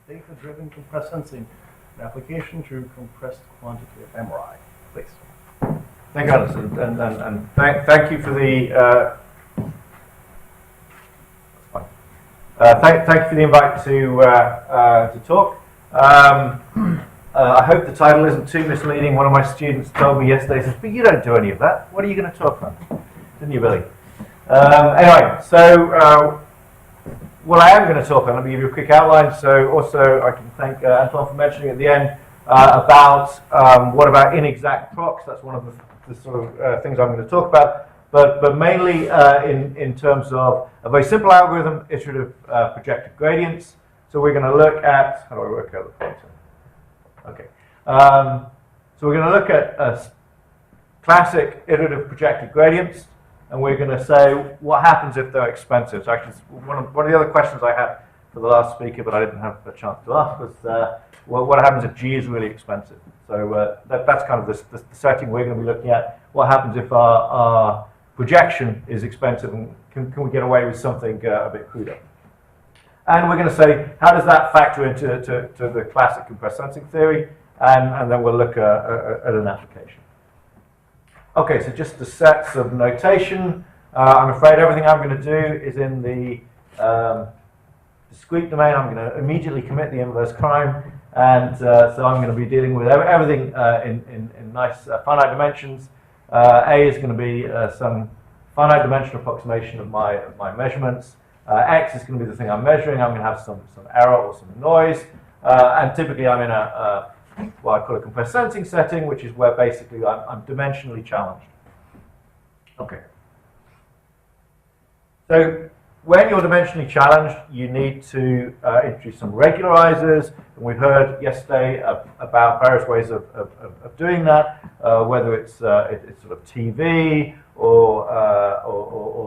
data-driven compressed sensing, an application to compressed quantitative MRI. Please. Thank you, Alison, and thank you for the thank you for the invite to talk. I hope the title isn't too misleading. One of my students told me yesterday, says, "But you don't do any of that. What are you going to talk about?" Didn't you, Billy? Anyway, so what I am going to talk on, let me give you a quick outline. So also I can thank Antoine for mentioning at the end about what about inexact procs. That's one of the sort of things I'm going to talk about. But mainly in terms of a very simple algorithm, iterative projected gradients. So we're going to look at, how do I work out the pointer? Okay. So we're going to look at classic iterative projected gradients, and we're going to say what happens if they're expensive. So actually, one of the other questions I had for the last speaker, but I didn't have a chance to ask, was what happens if G is really expensive? So that's kind of the setting we're going to be looking at. What happens if our projection is expensive, and can we get away with something a bit cruder? And we're going to say, how does that factor into the classic compressed sensing theory? And then we'll look at an application. Okay, so just the sets of notation. I'm afraid everything I'm going to do is in the discrete domain. I'm going to immediately commit the inverse crime. And so I'm going to be dealing with everything in nice finite dimensions. A is going to be some finite dimensional approximation of my measurements. X is going to be the thing I'm measuring. I'm going to have some error or some noise. And typically I'm in what I call a compressed sensing setting, which is where basically I'm dimensionally challenged. Okay. So when you're dimensionally challenged, you need to introduce some regularizers. And we heard yesterday about various ways of doing that, whether it's sort of TV or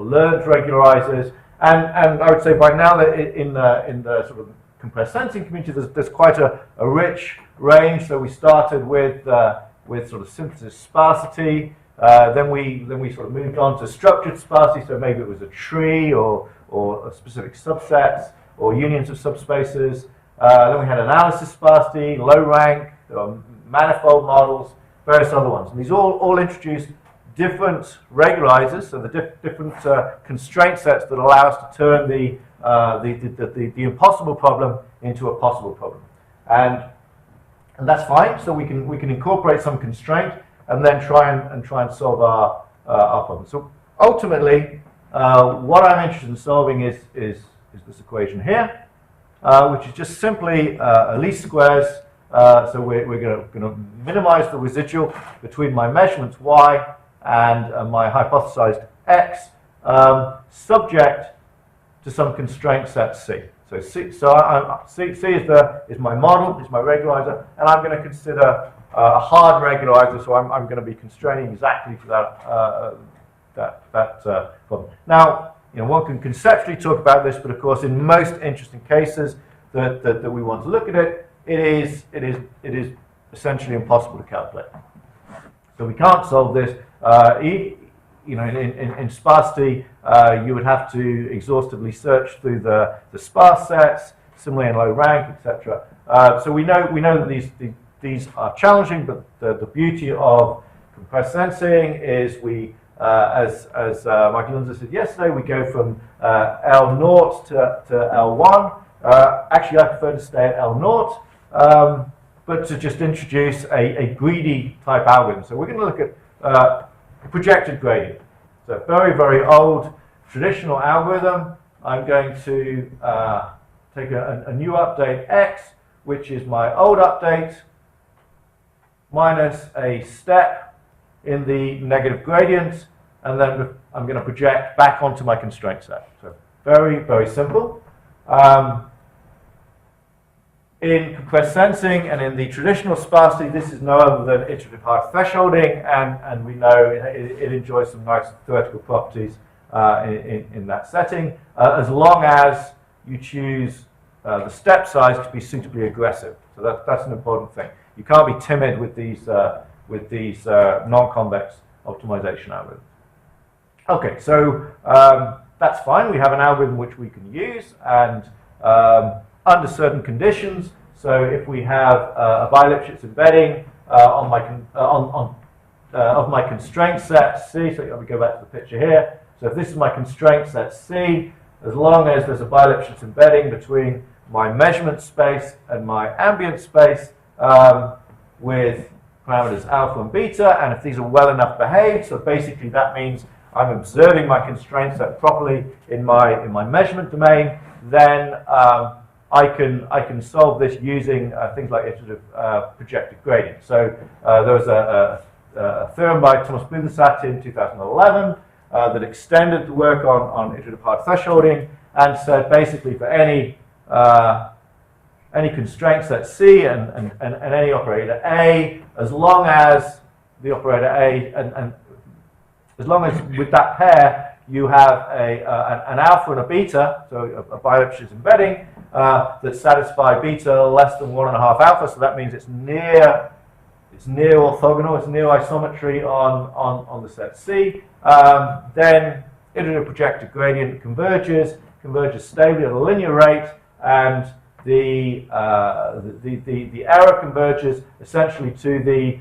learned regularizers. And I would say by now that in the sort of compressed sensing community, there's quite a rich range. So we started with sort of synthesis sparsity. Then we sort of moved on to structured sparsity. So maybe it was a tree or specific subsets or unions of subspaces. Then we had analysis sparsity, low rank, manifold models, various other ones. And these all introduced different regularizers, so the different constraint sets that allow us to turn the impossible problem into a possible problem, and that's fine. So we can incorporate some constraint and then try and solve our problem. So ultimately, what I'm interested in solving is this equation here, which is just simply least squares. So we're going to minimize the residual between my measurements y and my hypothesized x, subject to some constraint set C. So C is my model, is my regularizer, and I'm going to consider a hard regularizer. So I'm going to be constraining exactly to that problem. Now, one can conceptually talk about this, but of course, in most interesting cases that we want to look at it, it is essentially impossible to calculate. So we can't solve this. In sparsity, you would have to exhaustively search through the sparse sets, similarly in low rank, etc. So we know that these are challenging, but the beauty of compressed sensing is we, as Michael Lunzer said yesterday, we go from L0 to L1. Actually, I prefer to stay at L0. But to just introduce a greedy type algorithm. So we're going to look at projected gradient. So very, very old traditional algorithm. I'm going to take a new update x, which is my old update, minus a step in the negative gradient, and then I'm going to project back onto my constraint set. So very, very simple. In compressed sensing and in the traditional sparsity, this is no other than iterative high thresholding, and we know it enjoys some nice theoretical properties in that setting, as long as you choose the step size to be suitably aggressive. So that's an important thing. You can't be timid with these non-convex optimization algorithms. Okay, so that's fine. We have an algorithm which we can use, and under certain conditions. So if we have a bi-Lipschitz embedding of my constraint set C, so let me go back to the picture here. So if this is my constraint set C, as long as there's a bi-Lipschitz embedding between my measurement space and my ambient space with parameters alpha and beta, and if these are well enough behaved, so basically that means I'm observing my constraint set properly in my measurement domain, then I can solve this using things like iterative projected gradient. So there was a theorem by Thomas Blumensatt in 2011 that extended the work on iterative hard thresholding and said basically for any constraint set C and any operator A, as long as the operator A and as long as with that pair you have an alpha and a beta, so a bi-Lipschitz embedding that satisfy beta less than 1.5 alpha, so that means it's near orthogonal, it's near isometry on the set C. Then iterative projected gradient converges stably at a linear rate, and the error converges essentially to the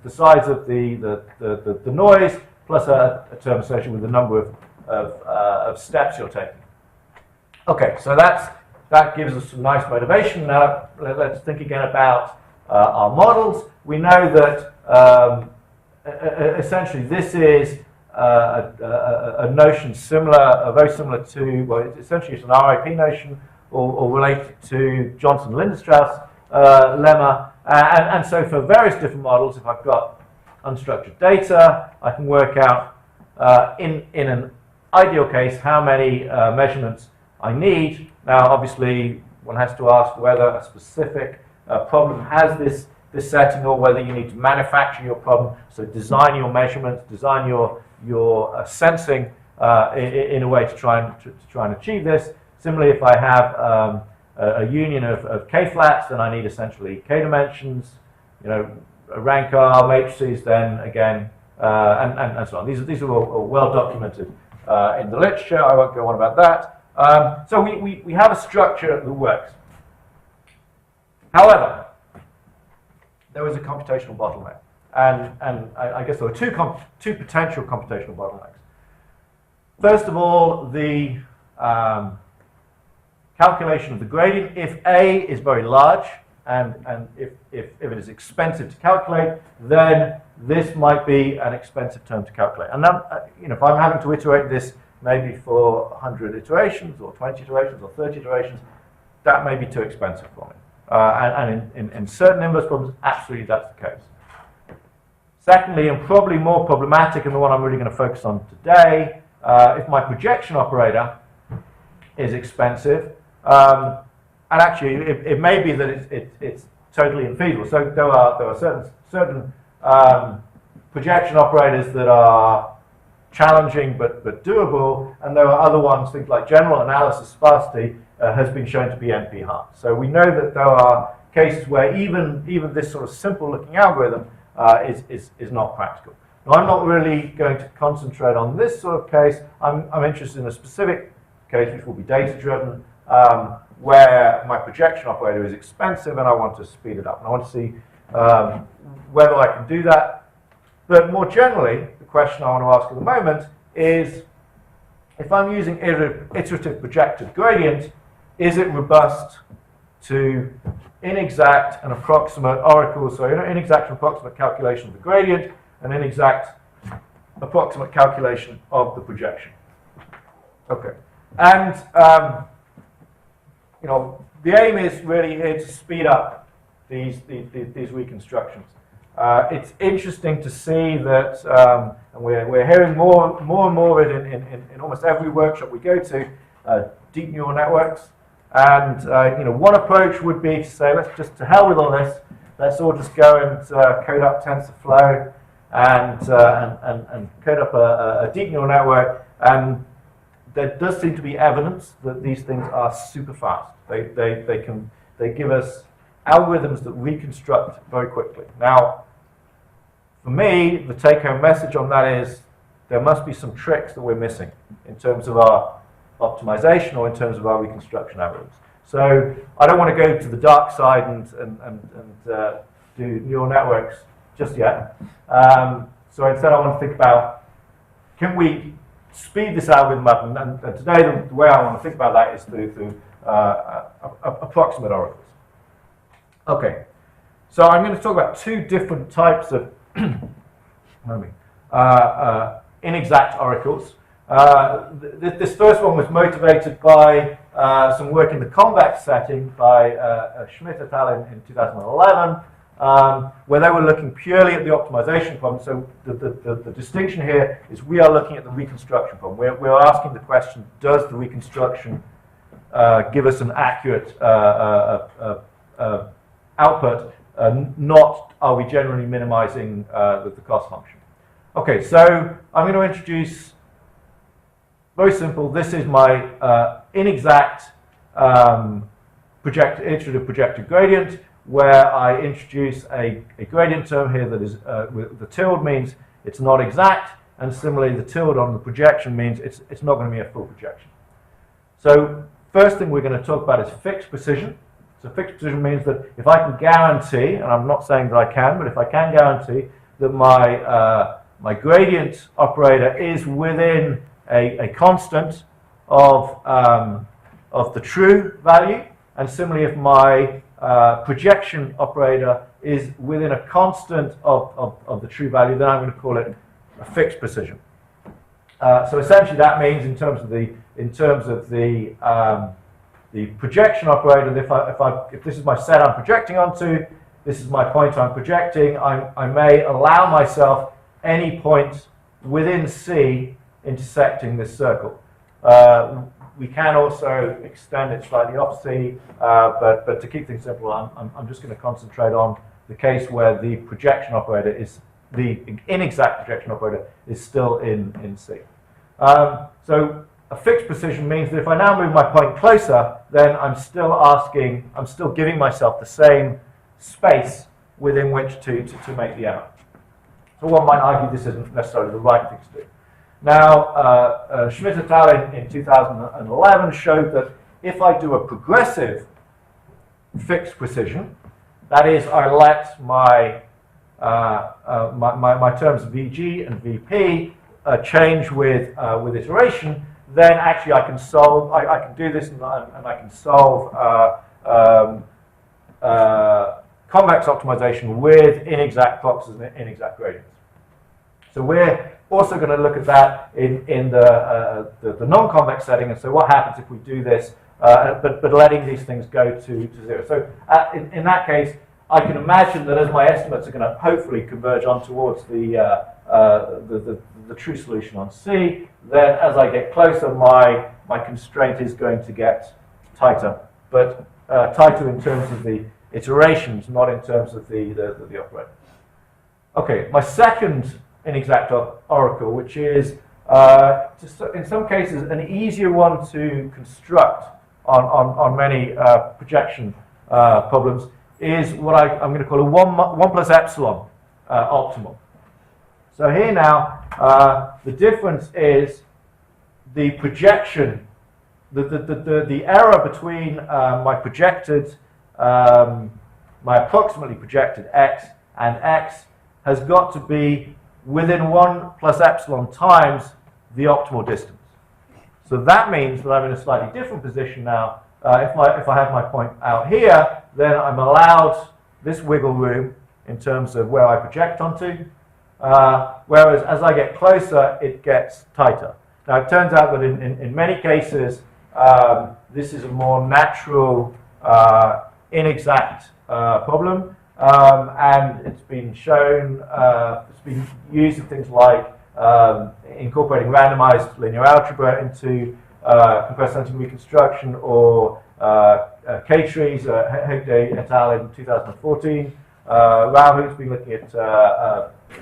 size of the noise plus a term associated with the number of steps you're taking. Okay, so that gives us some nice motivation. Now let's think again about our models. We know that essentially this is a notion very similar to, well, essentially it's an RIP notion or related to Johnson-Lindenstrauss lemma. And so for various different models, if I've got unstructured data, I can work out in an ideal case how many measurements I need. Now obviously one has to ask whether a specific problem has this setting or whether you need to manufacture your problem. So design your measurements, design your sensing in a way to try and achieve this. Similarly, if I have a union of k-flats, then I need essentially k dimensions, rank R matrices, then again, and so on. These are all well documented in the literature. I won't go on about that. So we have a structure that works. However, there was a computational bottleneck, and I guess there were two potential computational bottlenecks. First of all, the calculation of the gradient. If A is very large, and if it is expensive to calculate, then this might be an expensive term to calculate. And then, if I'm having to iterate this maybe for 100 iterations, or 20 iterations, or 30 iterations, that may be too expensive for me. And in certain inverse problems, absolutely that's the case. Secondly, and probably more problematic, and the one I'm really going to focus on today, if my projection operator is expensive, and actually it may be that it's totally infeasible. So there are certain projection operators that are challenging but doable, and there are other ones, things like general analysis sparsity has been shown to be NP hard. So we know that there are cases where even this sort of simple looking algorithm is not practical. Now I'm not really going to concentrate on this sort of case. I'm interested in a specific case which will be data driven, where my projection operator is expensive and I want to speed it up. And I want to see whether I can do that. But more generally, the question I want to ask at the moment is, if I'm using iterative projected gradient, is it robust to inexact and approximate oracles, so inexact and approximate calculation of the gradient and inexact approximate calculation of the projection? Okay. And the aim is really here to speed up these reconstructions. It's interesting to see that, and we're hearing more and more of it in almost every workshop we go to, deep neural networks. And one approach would be to say, let's just, to hell with all this, let's all just go and code up TensorFlow and code up a deep neural network. And there does seem to be evidence that these things are super fast. They give us algorithms that reconstruct very quickly. Now, for me, the take-home message on that is there must be some tricks that we're missing in terms of our optimization or in terms of our reconstruction algorithms. So I don't want to go to the dark side and do neural networks just yet. So instead I want to think about, can we speed this algorithm up? And today the way I want to think about that is through approximate oracles. Okay, so I'm going to talk about two different types of inexact oracles. This first one was motivated by some work in the convex setting by Schmidt et al. in 2011, where they were looking purely at the optimization problem. So the distinction here is we are looking at the reconstruction problem. We're asking the question, does the reconstruction give us an accurate output, not are we generally minimizing the cost function. Okay, so I'm going to introduce, very simple, this is my inexact iterative projected gradient, where I introduce a gradient term here that is, with the tilde means it's not exact, and similarly the tilde on the projection means it's not going to be a full projection. So first thing we're going to talk about is fixed precision. So fixed precision means that if I can guarantee, and I'm not saying that I can, but if I can guarantee that my gradient operator is within a constant of the true value, and similarly if my projection operator is within a constant of the true value, then I'm going to call it a fixed precision. So essentially that means in terms of the projection operator, if this is my set I'm projecting onto, this is my point I'm projecting, I may allow myself any point within C intersecting this circle. We can also extend it slightly off C, but to keep things simple, I'm just going to concentrate on the case where the projection operator is, the inexact projection operator is still in C. So a fixed precision means that if I now move my point closer, then I'm still giving myself the same space within which to make the error. So one might argue this isn't necessarily the right thing to do. Now, Schmidt et al. In 2011 showed that if I do a progressive fixed precision, that is, I let my terms VG and VP change with iteration, then actually I can solve. I can do this, and I can solve convex optimization with inexact boxes and inexact gradients. So we're also going to look at that in the non-convex setting, and so what happens if we do this, but letting these things go to zero. So in that case, I can imagine that as my estimates are going to hopefully converge on towards the true solution on C, then as I get closer, my constraint is going to get tighter, but tighter in terms of the iterations, not in terms of the operator. Okay, my second inexact oracle, which is in some cases an easier one to construct on many projection problems, is what I'm going to call a 1 plus epsilon optimal. So here now, the difference is the projection, the error between my projected, my approximately projected x and x has got to be within 1 plus epsilon times the optimal distance. So that means that I'm in a slightly different position now. If I have my point out here, then I'm allowed this wiggle room in terms of where I project onto, whereas as I get closer, it gets tighter. Now it turns out that in many cases, this is a more natural, inexact problem, and it's been shown, it's been used in things like incorporating randomized linear algebra into compressed sentiment reconstruction, or K-trees, Hegde et al. In 2014. Rahu's been looking at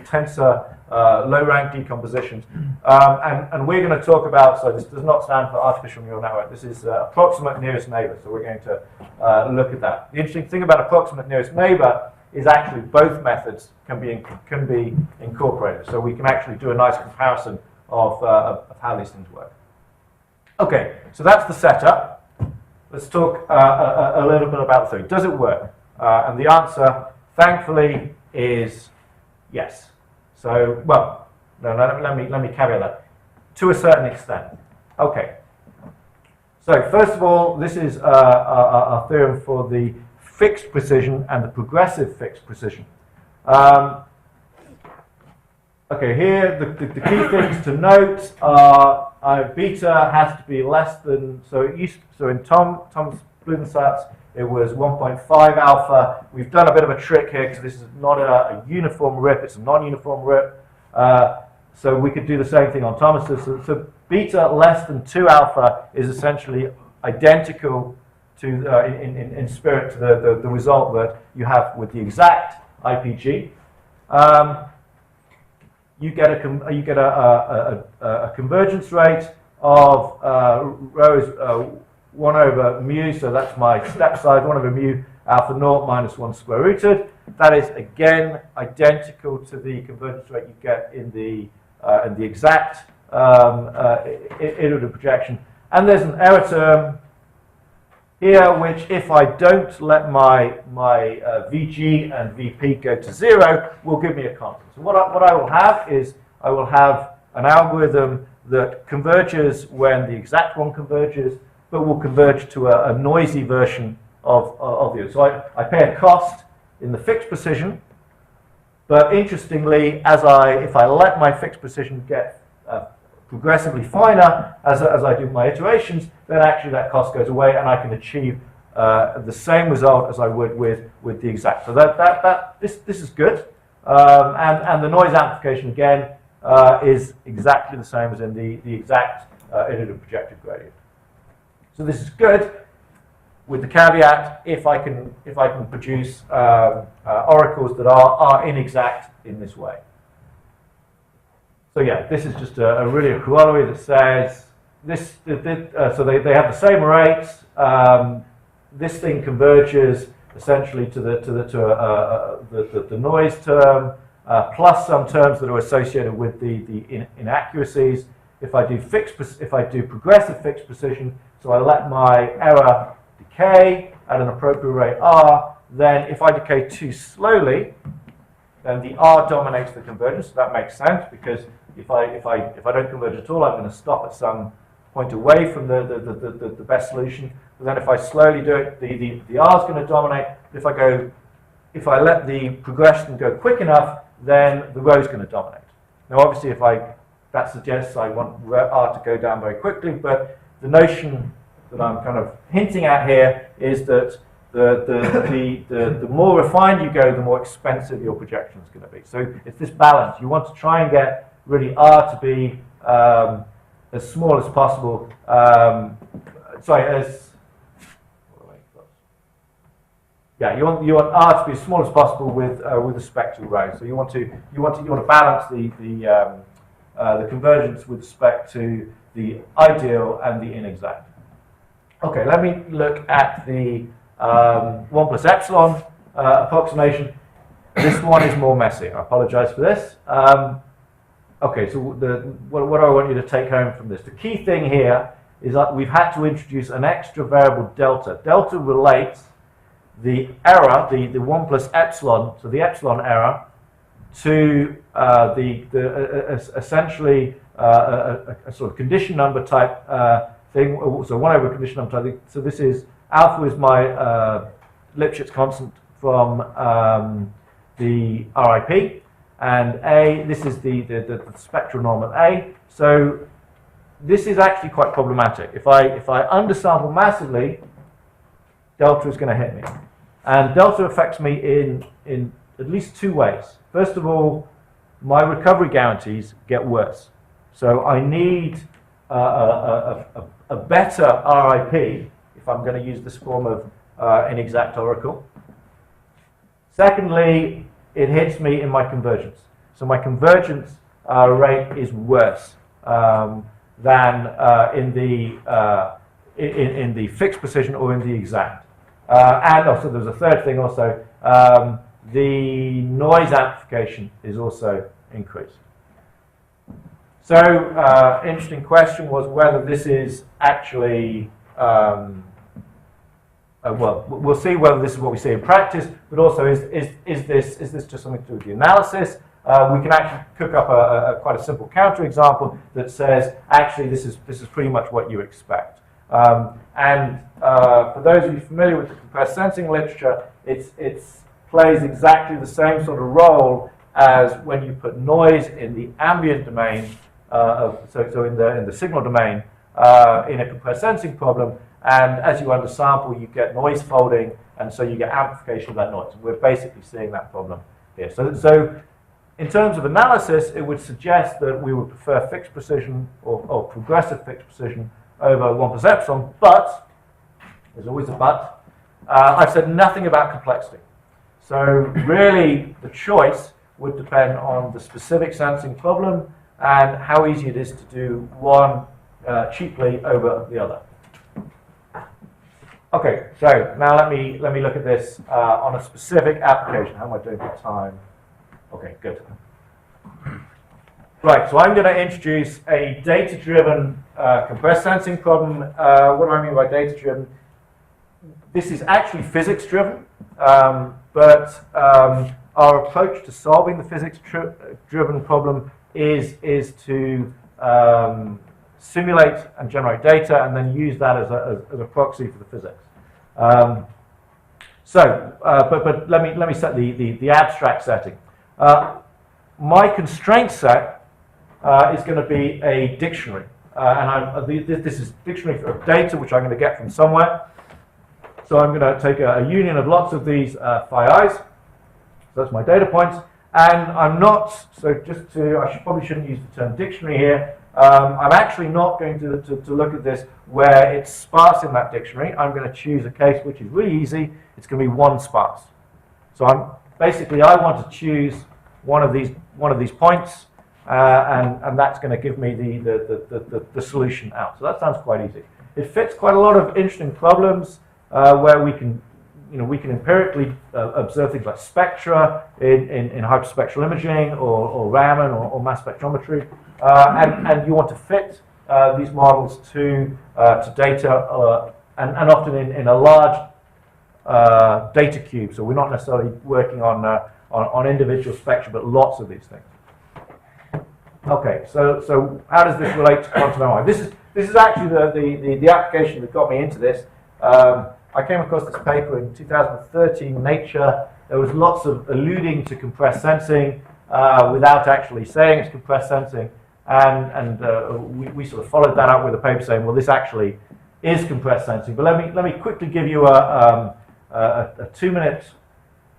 tensor low-rank decompositions, and we're going to talk about, so this does not stand for artificial neural network, this is approximate nearest neighbor, so we're going to look at that. The interesting thing about approximate nearest neighbor is actually both methods can be incorporated, so we can actually do a nice comparison of how these things work. Okay, so that's the setup. let's talk a little bit about the theory. Does it work? And the answer, thankfully, is yes. So, well, no, let me caveat that. To a certain extent. Okay. So, first of all, this is a theorem for the fixed precision and the progressive fixed precision. Okay, here the key things to note are beta has to be less than, so in Tom's Blumensatz's it was 1.5 alpha. We've done a bit of a trick here because this is not a uniform rip, it's a non-uniform rip. So we could do the same thing on Thomas's. So beta less than 2 alpha is essentially identical to, in spirit, to the result that you have with the exact IPG. You get a convergence rate of rho is 1 over mu, so that's my step size, 1 over mu alpha naught minus 1 square rooted. That is again identical to the convergence rate you get in the exact iterative projection. And there's an error term here, which if I don't let my VG and VP go to 0, will give me a constant. So what I will have is I will have an algorithm that converges when the exact one converges, but will converge to a noisy version of the other. So I pay a cost in the fixed precision, but interestingly, if I let my fixed precision get progressively finer as I do my iterations, then actually that cost goes away and I can achieve the same result as I would with the exact. So this is good, and the noise amplification again is exactly the same as in the exact iterative projected gradient. So this is good, with the caveat if I can produce oracles that are inexact in this way. So yeah, this is just a really a corollary that says this. So they have the same rates. This thing converges essentially to the noise term plus some terms that are associated with the inaccuracies. If I do progressive fixed precision, so I let my error decay at an appropriate rate r, then if I decay too slowly, then the R dominates the convergence. So that makes sense because if I don't converge at all, I'm going to stop at some point away from the best solution. But then if I slowly do it, the R is going to dominate. If I let the progression go quick enough, then the rho is going to dominate. Now, obviously, that suggests I want R to go down very quickly, but the notion that I'm kind of hinting at here is that the more refined you go, the more expensive your projection is going to be. So it's this balance. You want to try and get really R to be as small as possible. You want R to be as small as possible with respect to rho. So you want to balance the convergence with respect to the ideal and the inexact. Okay, let me look at the 1 plus epsilon approximation. This one is more messy. I apologize for this. Okay, so what I want you to take home from this. The key thing here is that we've had to introduce an extra variable delta. Delta relates the error, the 1 plus epsilon, so the epsilon error, to essentially a sort of condition number type thing. So 1 over condition number type thing. So this is alpha is my Lipschitz constant from the RIP, and A, this is the spectral norm of A. So this is actually quite problematic. If I undersample massively, delta is going to hit me. And delta affects me in at least 2 ways. First of all, my recovery guarantees get worse. So I need a better RIP if I'm going to use this form of inexact oracle. Secondly, it hits me in my convergence. So my convergence rate is worse than in the fixed precision or in the exact. And also there's a third thing also, the noise amplification is also increased. So interesting question was whether this is actually well, we'll see whether this is what we see in practice, but also is this just something to do with the analysis? We can actually cook up quite a simple counterexample that says, actually, this is pretty much what you expect. For those of you familiar with the compressed sensing literature, it plays exactly the same sort of role as when you put noise in the ambient domain, so in the signal domain, in a compressed sensing problem. And as you undersample, you get noise folding, and so you get amplification of that noise. And we're basically seeing that problem here. So in terms of analysis, it would suggest that we would prefer fixed precision or progressive fixed precision over 1 epsilon, but, there's always a but, I've said nothing about complexity. So really, the choice would depend on the specific sensing problem and how easy it is to do one cheaply over the other. Okay, so now let me look at this on a specific application. How am I doing for time? Okay, good. Right, so I'm going to introduce a data-driven compressed sensing problem. What do I mean by data-driven? This is actually physics-driven, but our approach to solving the physics-driven problem is to simulate and generate data and then use that as a proxy for the physics. But let me set the abstract setting. My constraint set is going to be a dictionary, this is dictionary of data which I'm going to get from somewhere. So I'm going to take a union of lots of these phi i's. So that's my data points, and I'm not. So I probably shouldn't use the term dictionary here. I'm actually not going to look at this where it's sparse in that dictionary. I'm going to choose a case which is really easy. It's going to be one sparse. So I want to choose one of these points, and that's going to give me the solution out. So that sounds quite easy. It fits quite a lot of interesting problems where we can empirically observe things like spectra in hyperspectral imaging or Raman or mass spectrometry, and you want to fit these models to data, and often in a large data cube. So we're not necessarily working on individual spectra, but lots of these things. Okay, so how does this relate to quantum MRI? This is actually the application that got me into this. I came across this paper in 2013 in Nature. There was lots of alluding to compressed sensing without actually saying it's compressed sensing, and we sort of followed that up with a paper saying, well, this actually is compressed sensing. But let me quickly give you a 2-minute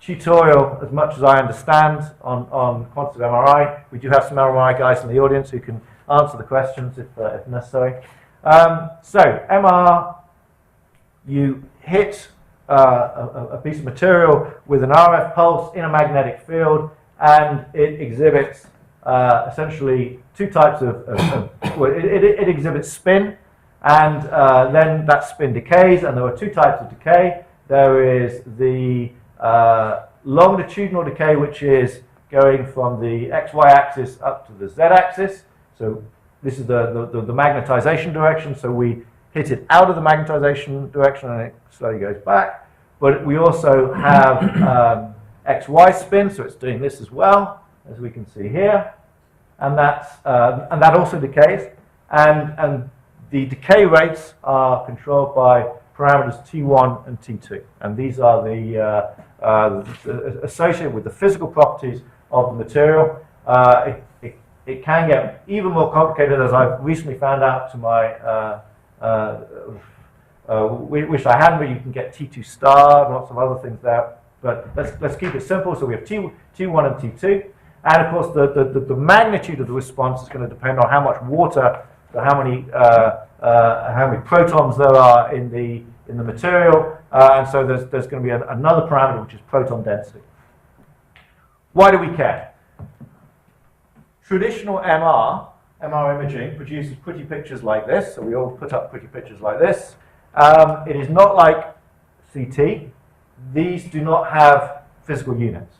tutorial, as much as I understand, on quantitative MRI. We do have some MRI guys in the audience who can answer the questions if necessary. So MR, you hit a piece of material with an RF pulse in a magnetic field, and it exhibits essentially two types well, it exhibits spin, and then that spin decays, and there are two types of decay. There is the longitudinal decay, which is going from the XY axis up to the Z axis. So this is the magnetization direction. So we hit it out of the magnetization direction and it slowly goes back. But we also have XY spin, so it's doing this as well, as we can see here. And that also decays. And the decay rates are controlled by parameters T1 and T2. And these are the associated with the physical properties of the material. It can get even more complicated, as I've recently found out to my wish I hadn't, but you can get T2 star and lots of other things there. But let's keep it simple. So we have T1 and T2, and of course the magnitude of the response is going to depend on how much water, so how many protons there are in the material, and so there's going to be another parameter which is proton density. Why do we care? Traditional MR imaging produces pretty pictures like this, so we all put up pretty pictures like this. It is not like CT. These do not have physical units.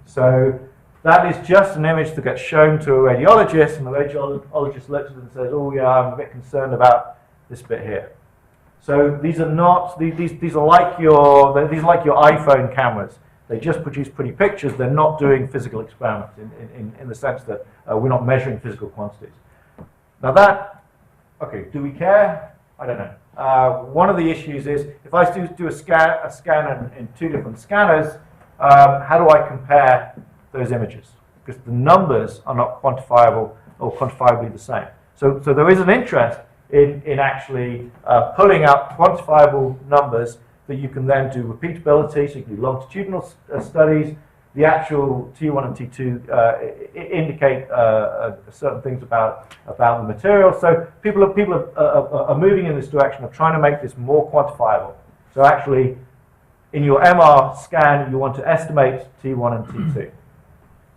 So that is just an image that gets shown to a radiologist, and the radiologist looks at it and says, oh yeah, I'm a bit concerned about this bit here. So these are not these are like your iPhone cameras. They just produce pretty pictures. They're not doing physical experiments in the sense that we're not measuring physical quantities. Now that, okay, do we care? I don't know. One of the issues is if I do a scan in two different scanners, how do I compare those images? Because the numbers are not quantifiable or quantifiably the same. So there is an interest in actually pulling up quantifiable numbers that you can then do repeatability, so you can do longitudinal studies. The actual T1 and T2 indicate certain things about the material. So people are moving in this direction of trying to make this more quantifiable. So actually, in your MR scan, you want to estimate T1 and T2.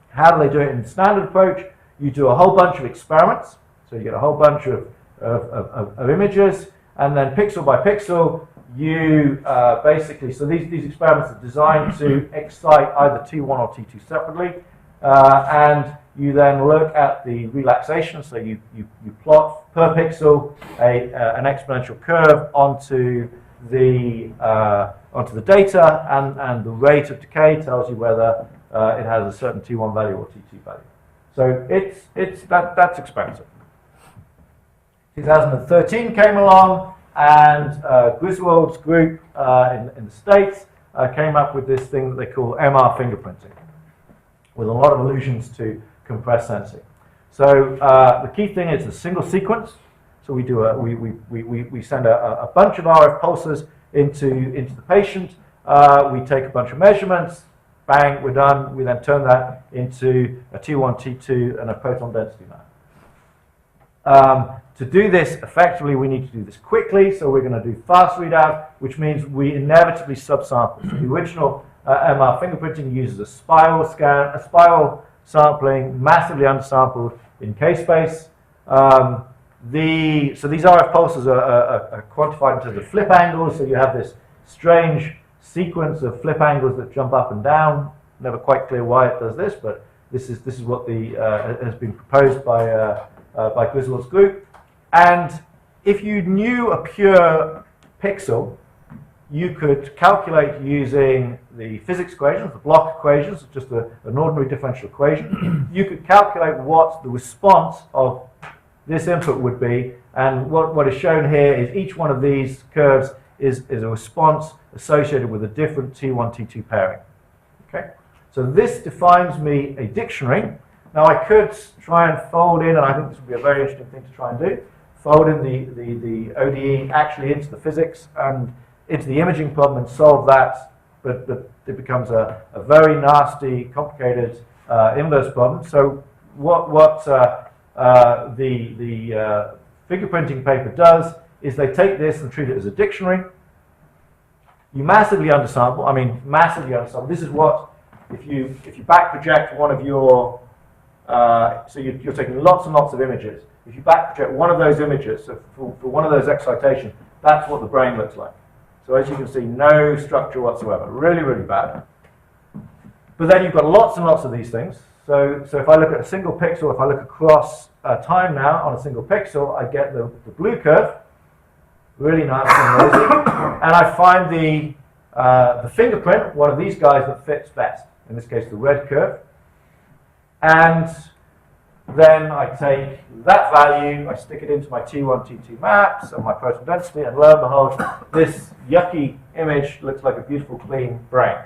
How do they do it in the standard approach? You do a whole bunch of experiments. So you get a whole bunch of images, and then pixel by pixel, you basically, so these experiments are designed to excite either T1 or T2 separately, and you then look at the relaxation, so you plot per pixel an exponential curve onto the data, and the rate of decay tells you whether it has a certain T1 value or T2 value. So that's expensive. 2013 came along, and Griswold's group in the States came up with this thing that they call MR fingerprinting, with a lot of allusions to compressed sensing. So the key thing is a single sequence. So we do we send a bunch of RF pulses into the patient. We take a bunch of measurements. Bang, we're done. We then turn that into a T1, T2, and a proton density map. To do this effectively, we need to do this quickly, so we're going to do fast readout, which means we inevitably subsample. So the original MR fingerprinting uses a spiral sampling, massively undersampled in K-space. So these RF pulses are quantified in terms of flip angles, so you have this strange sequence of flip angles that jump up and down. Never quite clear why it does this, but this is what has been proposed by Griswold's group. And if you knew a pure pixel, you could calculate using the physics equations, the Bloch equations, just an ordinary differential equation. You could calculate what the response of this input would be, and what is shown here is each one of these curves is a response associated with a different T1, T2 pairing. Okay? So this defines me a dictionary. Now I could try and fold in, and I think this would be a very interesting thing to try and do, fold in the ODE actually into the physics and into the imaging problem and solve that, but it becomes a very nasty, complicated inverse problem. So what the fingerprinting paper does is they take this and treat it as a dictionary. You massively undersample. I mean, massively undersample. This is what, if you back project one of your, so you're taking lots and lots of images. If you back project one of those images, so for one of those excitations, that's what the brain looks like. So as you can see, no structure whatsoever. Really, really bad. But then you've got lots and lots of these things. So if I look at a single pixel, if I look across time now on a single pixel, I get the blue curve, really nice and rosy, and I find the fingerprint, one of these guys that fits best. In this case, the red curve. And then I take that value, I stick it into my T1, T2 maps and my proton density, and lo and behold, this yucky image looks like a beautiful, clean brain.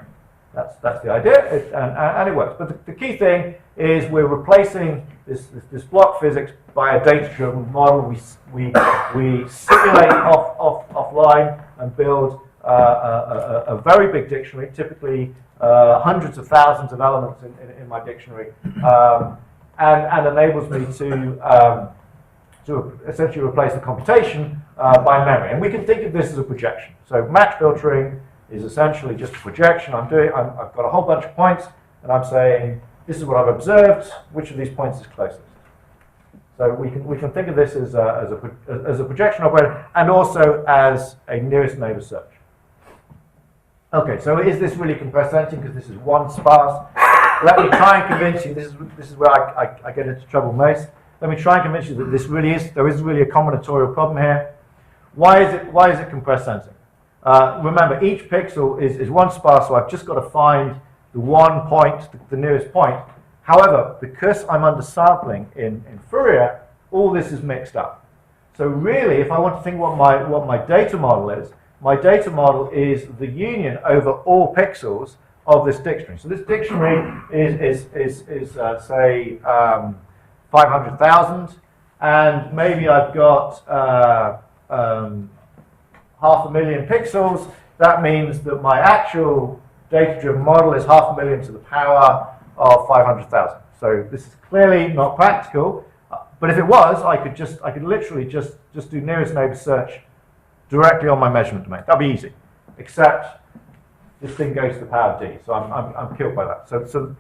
That's the idea, and it works. But the key thing is we're replacing this block physics by a data-driven model. We simulate offline and build a very big dictionary, typically hundreds of thousands of elements in my dictionary, and enables me to essentially replace the computation by memory. And we can think of this as a projection. So match filtering is essentially just a projection. I've got a whole bunch of points, and I'm saying, this is what I've observed, which of these points is closest? So we can think of this as a projection operator, and also as a nearest neighbor search. Okay, so is this really compressed sensing? Because this is one sparse. Let me try and convince you, this is where I get into trouble most. Let me try and convince you that there is really a combinatorial problem here. Why is it compressed sensing? Remember, each pixel is one sparse, so I've just got to find the one point, the nearest point. However, because I'm undersampling in Fourier, all this is mixed up. So really, if I want to think what my data model is the union over all pixels of this dictionary. So this dictionary is say 500,000, and maybe I've got 500,000 pixels. That means that my actual data-driven model is 500,000 to the power of 500,000. So this is clearly not practical. But if it was, I could literally just do nearest neighbor search directly on my measurement domain. That'd be easy. Except this thing goes to the power of d, so I'm killed by that. So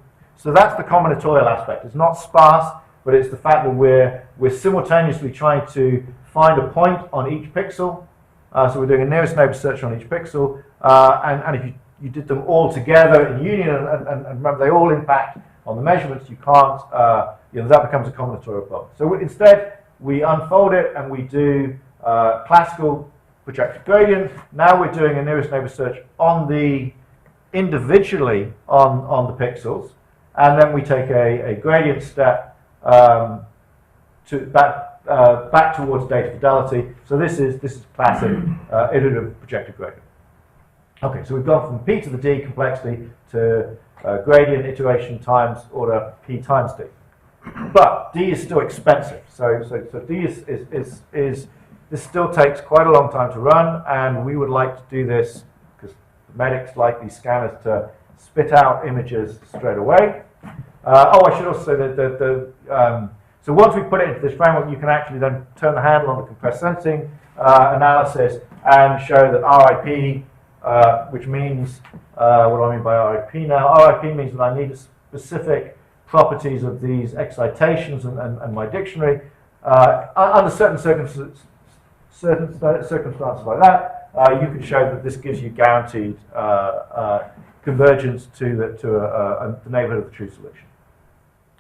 that's the combinatorial aspect. It's not sparse, but it's the fact that we're simultaneously trying to find a point on each pixel. So we're doing a nearest neighbor search on each pixel, and if you did them all together in union, and remember they all impact on the measurements, you can't, that becomes a combinatorial problem. So instead, we unfold it and we do classical projected gradient. Now we're doing a nearest neighbor search individually on the pixels, and then we take a gradient step back towards data fidelity. So this is classic iterative projected gradient. Okay, so we've gone from P to the D complexity to gradient iteration times order P times D. But D is still expensive. So D is this still takes quite a long time to run, and we would like to do this because the medics like these scanners to spit out images straight away. I should also say that so once we put it into this framework, you can actually then turn the handle on the compressed sensing analysis and show that RIP, which means, what do I mean by RIP now? RIP means that I need specific properties of these excitations and my dictionary. Under certain circumstances like that, you can show that this gives you guaranteed convergence to the neighborhood of the true solution.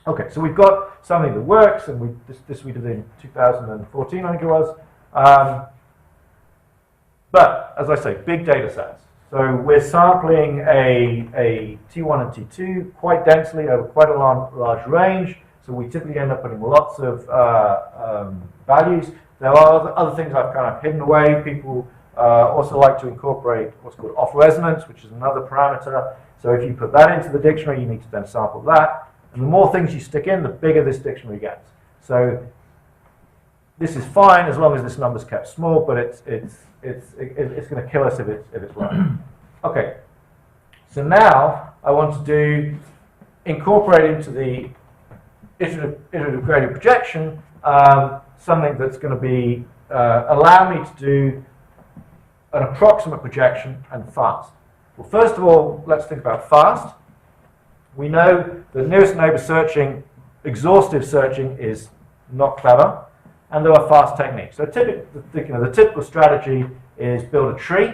Okay, so we've got something that works, and this we did in 2014, I think it was. But as I say, big data sets. So we're sampling a T1 and T2 quite densely over quite a large range. So we typically end up putting lots of values. There are other things I've kind of hidden away. People also like to incorporate what's called off resonance, which is another parameter. So if you put that into the dictionary, you need to then sample that. And the more things you stick in, the bigger this dictionary gets. So this is fine as long as this number's kept small, but it's going to kill us if it's right. Okay. So now I want to incorporate into the iterative gradient projection something that's going to be allow me to do an approximate projection and fast. Well, first of all, let's think about fast. We know that nearest neighbor searching, exhaustive searching, is not clever, and there are fast techniques. So the typical strategy is build a tree,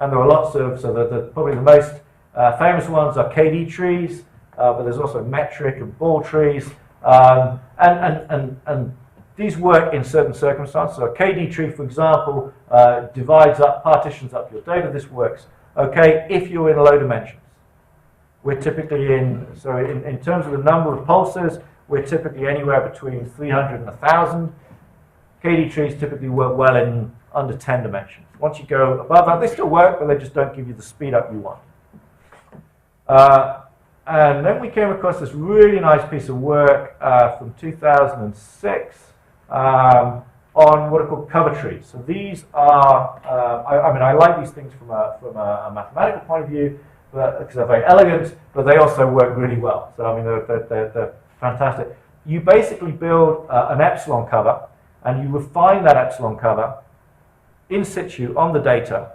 and there are lots of, probably the most famous ones are KD trees, but there's also metric and ball trees, and these work in certain circumstances. So a KD tree, for example, partitions up your data. This works okay if you're in low dimensions. We're typically in terms of the number of pulses, we're typically anywhere between 300 and 1,000. KD trees typically work well in under 10 dimensions. Once you go above that, they still work, but they just don't give you the speed up you want. And then we came across this really nice piece of work from 2006 on what are called cover trees. So these are, I like these things from a mathematical point of view, because they're very elegant, but they also work really well. So they're fantastic. You basically build an epsilon cover, and you refine that epsilon cover in situ on the data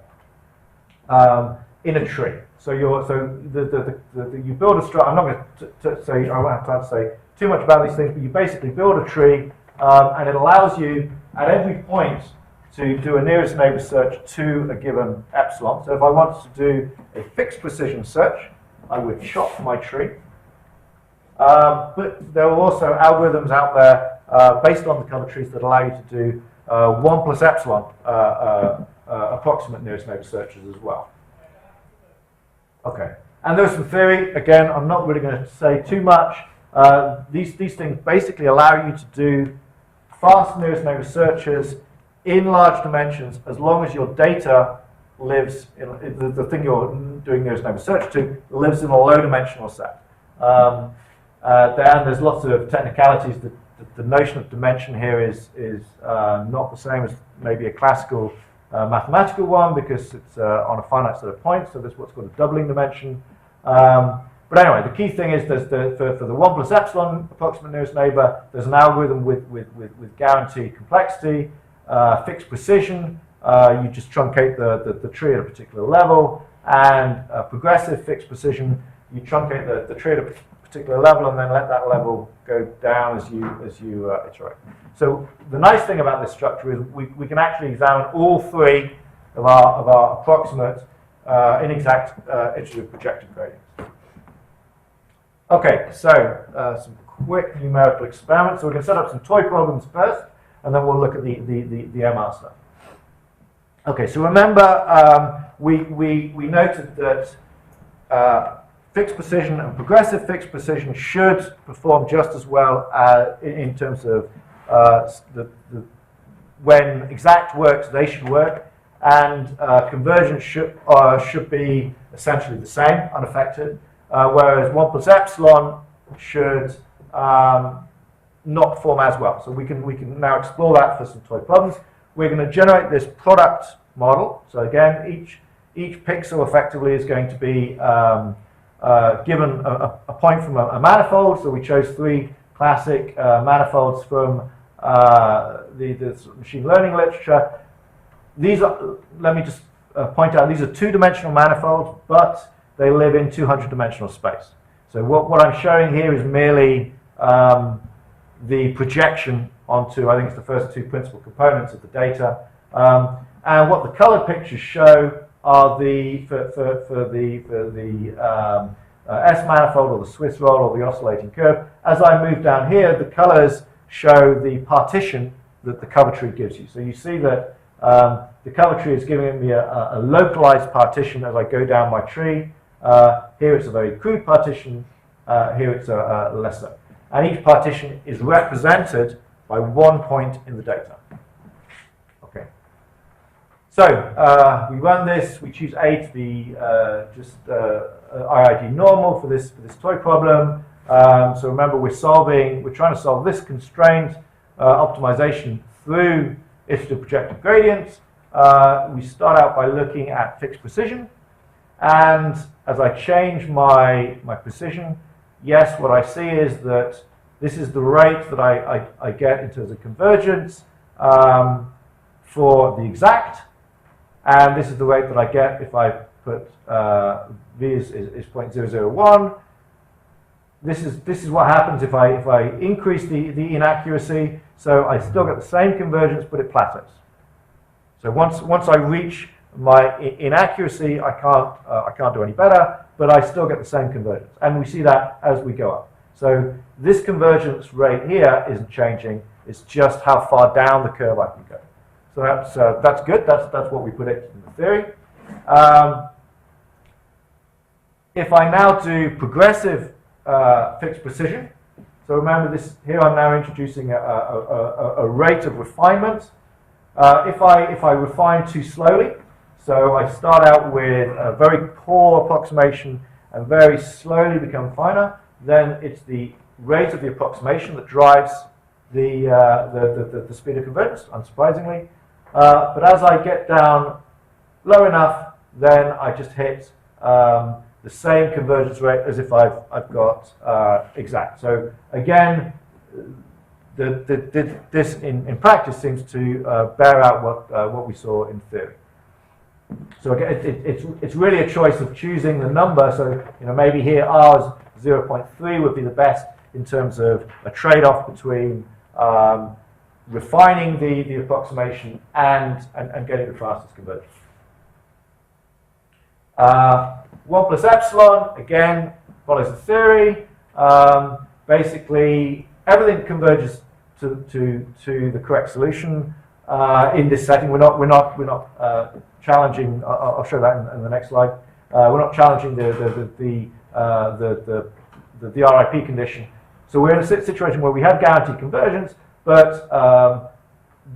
in a tree. So you build a structure. I'm not going to say, I won't have time to say too much about these things, but you basically build a tree, and it allows you at every point to do a nearest neighbor search to a given epsilon. So if I wanted to do a fixed precision search, I would chop my tree. But there are also algorithms out there based on the cover trees that allow you to do 1 plus epsilon approximate nearest neighbor searches as well. Okay, and there's some theory. Again, I'm not really going to say too much. These things basically allow you to do fast nearest neighbor searches in large dimensions as long as your data lives in the thing you're doing nearest neighbor search to lives in a low dimensional set. There's lots of technicalities. The notion of dimension here is not the same as maybe a classical mathematical one, because it's on a finite set of points, so there's what's called a doubling dimension. But anyway, the key thing is for the 1 plus epsilon approximate nearest neighbor, there's an algorithm with guaranteed complexity, fixed precision. You just truncate the tree at a particular level, and progressive fixed precision. You truncate the tree at a particular level and then let that level go down as you iterate. So the nice thing about this structure is we can actually examine all three of our approximate inexact iterative projective gradients. Okay, so some quick numerical experiments. So we're going to set up some toy problems first, and then we'll look at the MR stuff. Okay, so remember we noted that fixed precision and progressive fixed precision should perform just as well in terms of when exact works, they should work, and convergence should be essentially the same, unaffected, whereas 1 plus epsilon should not perform as well. So we can now explore that for some toy problems. We're going to generate this product model. So again, each pixel effectively is going to be given a point from a manifold. So we chose 3 classic manifolds from the machine learning literature. These are, let me just point out, these are 2-dimensional manifolds, but they live in 200-dimensional space. So what I'm showing here is merely the projection onto, I think it's the first 2 principal components of the data. And what the colored pictures show are for the S manifold, or the Swiss roll, or the oscillating curve. As I move down here, the colors show the partition that the cover tree gives you. So you see that the cover tree is giving me a localized partition as I go down my tree. Here it's a very crude partition, here it's a lesser. And each partition is represented by 1 point in the data. Okay. So we run this, we choose A to be just IID normal for this toy problem. So remember, we're trying to solve this constraint optimization through iterative projective gradients. We start out by looking at fixed precision, and as I change my precision, yes, what I see is that this is the rate that I get in terms of convergence for the exact, and this is the rate that I get if I put V is 0.001. This is what happens if I increase the inaccuracy. So I still get the same convergence, but it plateaus. So once I reach my inaccuracy, I can't do any better, but I still get the same convergence, and we see that as we go up. So this convergence rate here isn't changing; it's just how far down the curve I can go. So that's good. That's what we predicted in the theory. If I now do progressive fixed precision, so remember this here, I'm now introducing a rate of refinement. If I refine too slowly, so I start out with a very poor approximation and very slowly become finer, then it's the rate of the approximation that drives the speed of convergence, unsurprisingly. But as I get down low enough, then I just hit the same convergence rate as if I've got exact. So again, this in practice seems to bear out what we saw in theory. So again, it's really a choice of choosing the number. So maybe here R is 0.3 would be the best in terms of a trade-off between refining the approximation and getting the fastest convergence. 1 plus epsilon, again, follows the theory. Basically, everything converges to the correct solution. in this setting. We're not challenging. I'll show that in the next slide. We're not challenging the RIP condition. So we're in a situation where we have guaranteed convergence, but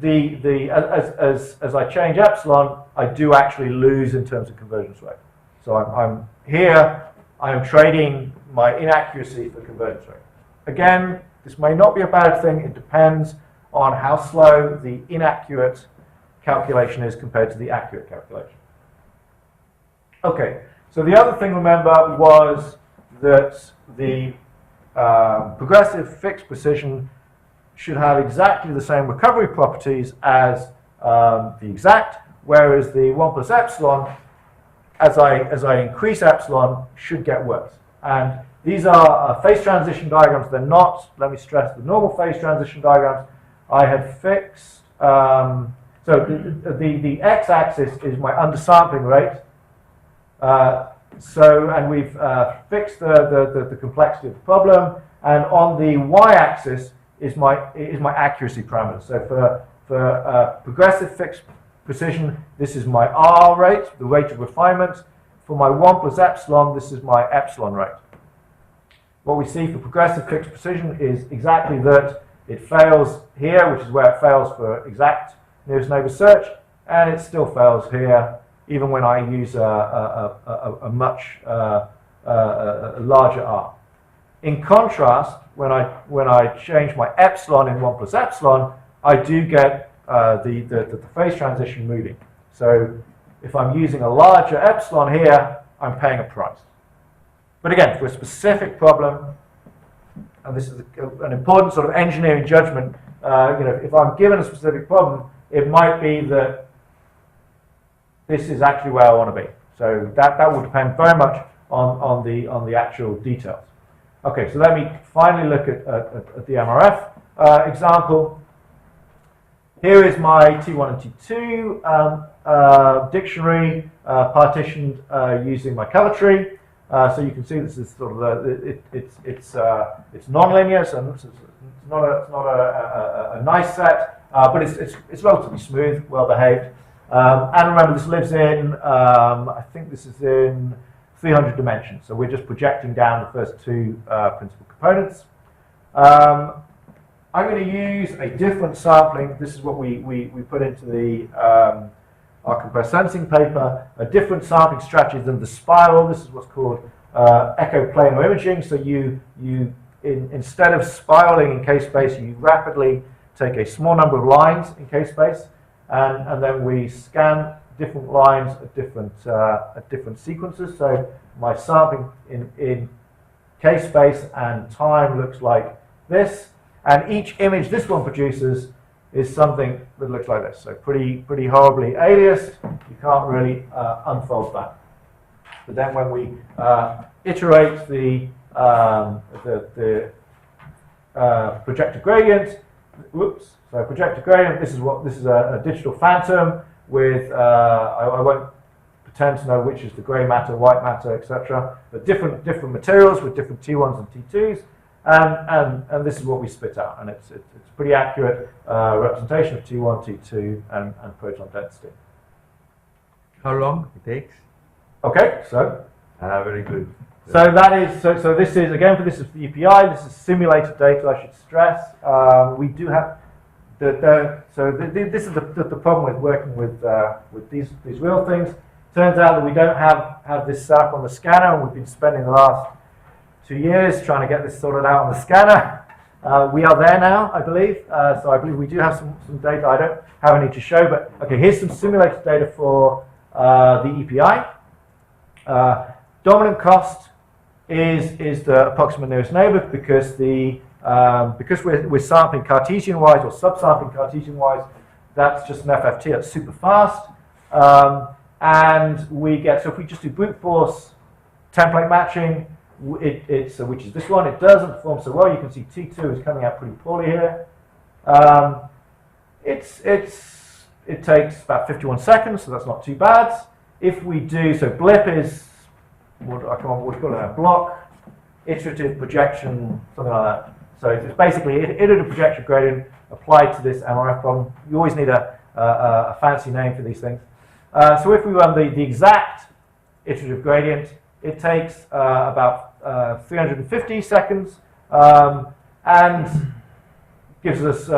as I change epsilon, I do actually lose in terms of convergence rate. So I'm here. I am trading my inaccuracy for convergence rate. Again, this may not be a bad thing. It depends on how slow the inaccurate calculation is compared to the accurate calculation. Okay, so the other thing, remember, was that the progressive fixed precision should have exactly the same recovery properties as the exact, whereas the 1 plus epsilon, as I increase epsilon, should get worse. And these are phase transition diagrams. They're not, let me stress, the normal phase transition diagrams. I have fixed, so the x-axis is my undersampling rate. And we've fixed the complexity of the problem, and on the y-axis is my accuracy parameter. So for progressive fixed precision, this is my R rate, the rate of refinement. For my 1 plus epsilon, this is my epsilon rate. What we see for progressive fixed precision is exactly that. It fails here, which is where it fails for exact nearest neighbor search, and it still fails here, even when I use a much larger R. In contrast, when I change my epsilon in 1 plus epsilon, I do get the phase transition moving. So if I'm using a larger epsilon here, I'm paying a price. But again, for a specific problem, and this is an important sort of engineering judgment, if I'm given a specific problem, it might be that this is actually where I want to be. So that will depend very much on the actual details. Okay, so let me finally look at the MRF example. Here is my T1 and T2 dictionary partitioned using my color tree. So you can see this is sort of it's non-linear, so it's not a nice set, but it's relatively smooth, well behaved. And remember, this lives in I think this is in 300 dimensions. So we're just projecting down the first two principal components. I'm going to use a different sampling. This is what we put into the our compressed sensing paper, a different sampling strategy than the spiral. This is what's called echoplanar imaging. So instead of spiraling in K-space, you rapidly take a small number of lines in K-space, and then we scan different lines at different sequences. So my sampling in K-space and time looks like this, and each image this one produces is something that looks like this. So pretty horribly aliased. You can't really unfold that. But then when we iterate the projector gradient, so projector gradient. This is a digital phantom with I won't pretend to know which is the grey matter, white matter, etc. But different materials with different T1s and T2s. And this is what we spit out, and it's pretty accurate representation of T1, T2, and proton density. How long it takes? Okay, so Very good. so that is so this is again this is the EPI. This is simulated data. I should stress. We do have this is the problem with working with these real things. Turns out that we don't have this set up on the scanner, and we've been spending the last 2 years trying to get this sorted out on the scanner. We are there now, I believe. So I believe we do have some data. I don't have any to show, but okay, here's some simulated data for the EPI. Dominant cost is the approximate nearest neighbor because we're sampling Cartesian-wise or subsampling Cartesian-wise. That's just an FFT. That's super fast, and we get so if we just do brute force template matching. Which is this one. It doesn't perform so well. You can see T2 is coming out pretty poorly here. It takes about 51 seconds, so that's not too bad. If we do so, blip is what we call it a block iterative projection, something like that. So it's basically iterative projection gradient applied to this MRF problem. You always need a a fancy name for these things. So if we run the exact iterative gradient, it takes about 350 seconds and gives us,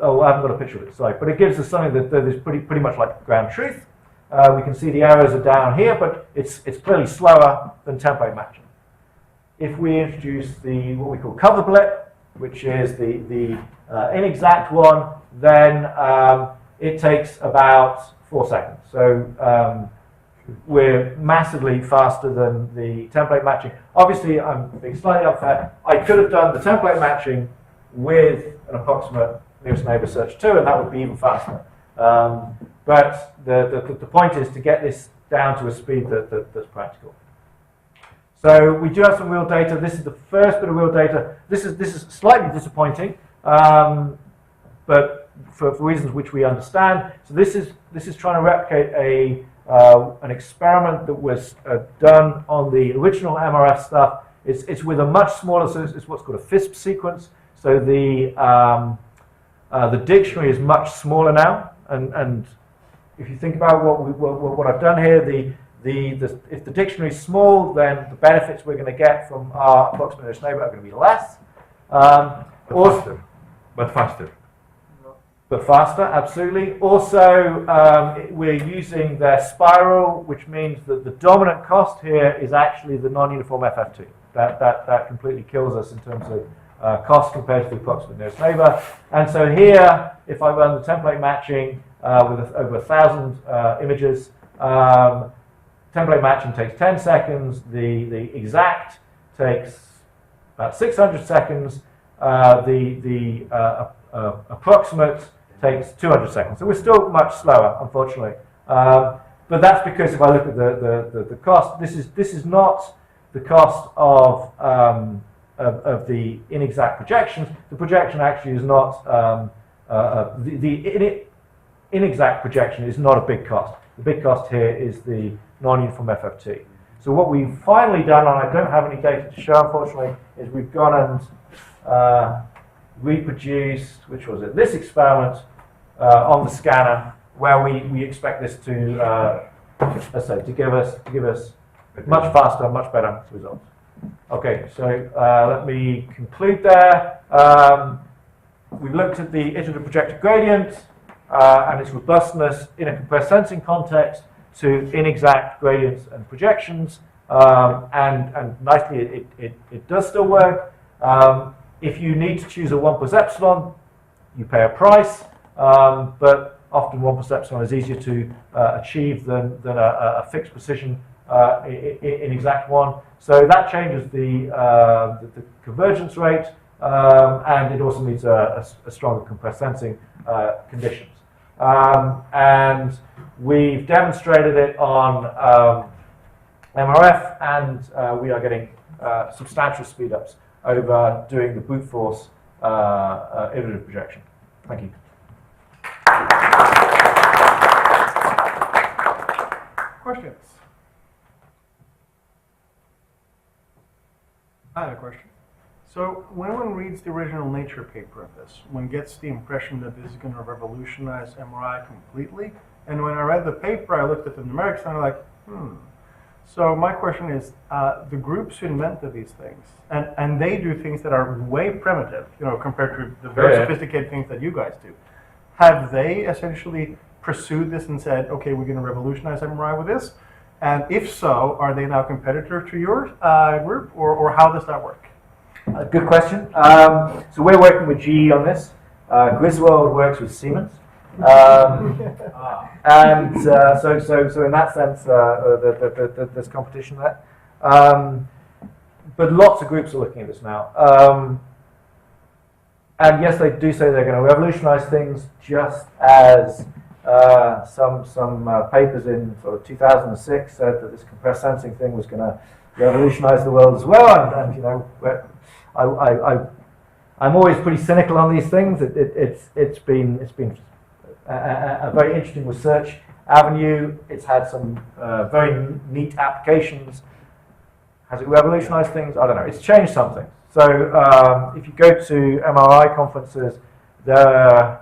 oh, I haven't got a picture of it, sorry, but it gives us something that is pretty much like ground truth. We can see the errors are down here, but it's clearly slower than template matching. If we introduce what we call cover blip, which is the inexact one, then it takes about 4 seconds. So we're massively faster than the template matching. Obviously, I'm being slightly unfair. I could have done the template matching with an approximate nearest neighbor search too, and that would be even faster. But the point is to get this down to a speed that's practical. So we do have some real data. This is the first bit of real data. This is slightly disappointing, but for reasons which we understand. So this is trying to replicate an experiment that was done on the original MRF stuff. It's with a much smaller, so it's what's called a FISP sequence. So the dictionary is much smaller now, and if you think about what I've done here, if the dictionary is small, then the benefits we're going to get from our approximate nearest neighbor are going to be less. But faster. But faster, absolutely. Also, we're using their spiral, which means that the dominant cost here is actually the non-uniform FF2. That completely kills us in terms of cost compared to the approximate nearest neighbor. And so here, if I run the template matching with over 1,000 images, template matching takes 10 seconds. The exact takes about 600 seconds. The approximate takes 200 seconds. So we're still much slower, unfortunately. But that's because if I look at the cost, this is not the cost of the inexact projections. The projection actually is not the inexact projection is not a big cost. The big cost here is the non-uniform FFT. So what we've finally done, and I don't have any data to show unfortunately, is we've gone and reproduced, which was it, this experiment on the scanner, where we expect this to, let's say, to give us much faster, much better results. Okay, so let me conclude there. We've looked at the iterative projected gradient and its robustness in a compressed sensing context to inexact gradients and projections, and nicely it does still work. If you need to choose a 1 plus epsilon, you pay a price, but often 1 plus epsilon is easier to achieve than a fixed precision inexact one. So that changes the convergence rate, and it also needs a stronger compressed sensing conditions. And we've demonstrated it on MRF, and we are getting substantial speed-ups over doing the brute force iterative projection. Thank you. Questions? I have a question. So when one reads the original Nature paper of this, one gets the impression that this is going to revolutionize MRI completely. And when I read the paper, I looked at the numerics and I'm like, So my question is, the groups who invented these things, and they do things that are way primitive, compared to the very sophisticated things that you guys do. Have they essentially pursued this and said, okay, we're going to revolutionize MRI with this? And if so, are they now competitor to your group, or how does that work? Good question. So we're working with GE on this. Griswold works with Siemens. And so in that sense, there's competition there. But lots of groups are looking at this now. And yes, they do say they're going to revolutionize things, just as some papers in sort of 2006 said that this compressed sensing thing was going to revolutionize the world as well. And I'm always pretty cynical on these things. It's been a very interesting research avenue. It's had some very neat applications. Has it revolutionized things? I don't know. It's changed something. So if you go to MRI conferences, there are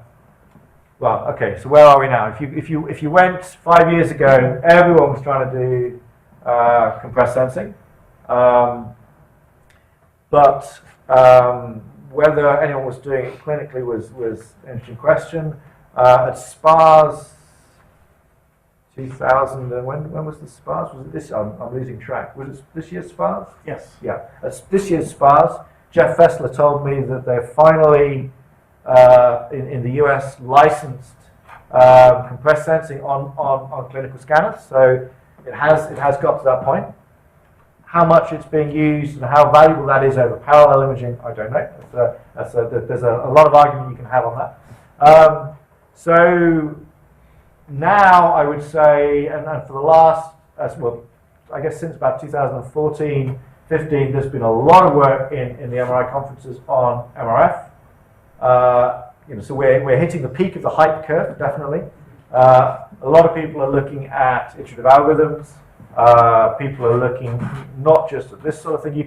well, okay, so where are we now? If you went 5 years ago, everyone was trying to do compressed sensing, but whether anyone was doing it clinically was an interesting question. At SPARS 2000, when was the SPARS? Was it this? I'm losing track. Was it this year's SPARS? Yes. Yeah, at this year's SPARS, Jeff Fessler told me that they're finally in the US licensed compressed sensing on clinical scanners. So it has got to that point. How much it's being used and how valuable that is over parallel imaging, I don't know. There's a lot of argument you can have on that. So now I would say, and for the last, well, I guess since about 2014, 15, there's been a lot of work in the MRI conferences on MRF. So we're hitting the peak of the hype curve, definitely. A lot of people are looking at iterative algorithms. People are looking not just at this sort of thing. You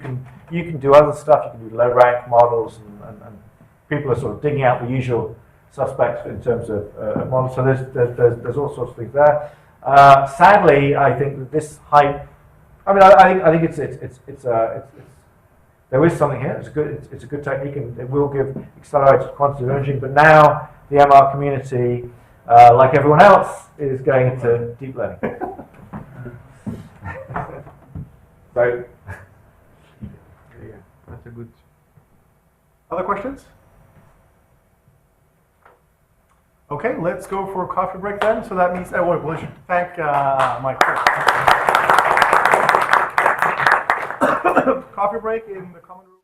can do other stuff. You can do low rank models, and people are sort of digging out the usual suspects in terms of models. So there's all sorts of things there. Sadly, I think that this hype. I mean, I think it's there is something here. It's a good technique, and it will give accelerated quantitative imaging. But now the MR community, like everyone else, is going into deep learning. So, Yeah, that's a good. Other questions? Okay, let's go for a coffee break then. So that means we should thank Mike. Coffee break in the common room.